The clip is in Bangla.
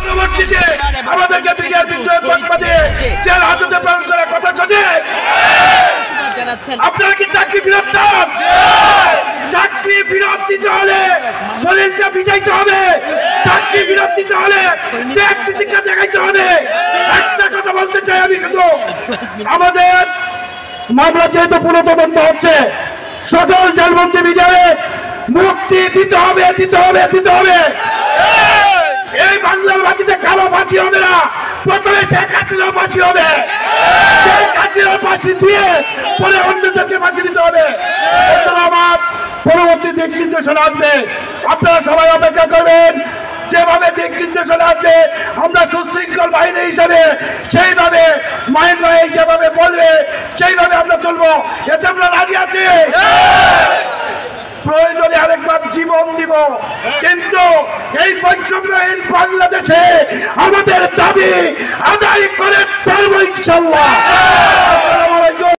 পরবর্তীতে আমাদেরকে বিডিআর বিদ্রোহের তকমা দিয়ে জেল হাজতে প্রেরণ করার কথা চলে। আপনারা কি চাকরি ফেরত চান? চাকরি ফেরত দিতে হলে শরীরটা ভিজাইতে হবে, চাকরি ফেরত দিতে হলে ত্যাগ তিতিক্ষা দেখাইতে হবে। একটা কথা বলতে চাই আমি, শুধু আমাদের মামলা যেহেতু পুনঃতদন্ত হচ্ছে, সকল জেলবন্দি বিডিআরের মুক্তি দিতে হবে, দিতে হবে, দিতে হবে। এই বাংলার মাটিতে কারো ফাঁসি হবে না, প্রথমে শেখ হাসিনার ফাঁসি হবে, শেখ হাসিনার ফাঁসি দিয়ে পরে অন্যদেরকে ফাঁসি দিতে হবে। আমার পরবর্তী দিক নির্দেশনা আসবে, আপনারা সবাই অপেক্ষা করবেন। যেভাবে দিক নির্দেশনা আসবে আমরা সুশৃঙ্খল বাহিনী হিসাবে সেইভাবে মাইন ভাই যেভাবে বলবে সেইভাবে আমরা চলবো। এতে আমরা রাজি আছি, প্রয়োজনে আরেকবার জীবন দিব, কিন্তু এই বৈষম্যহীন বাংলাদেশে আমাদের দাবি আদায় করে ছাড়বো ইনশাল্লাহ।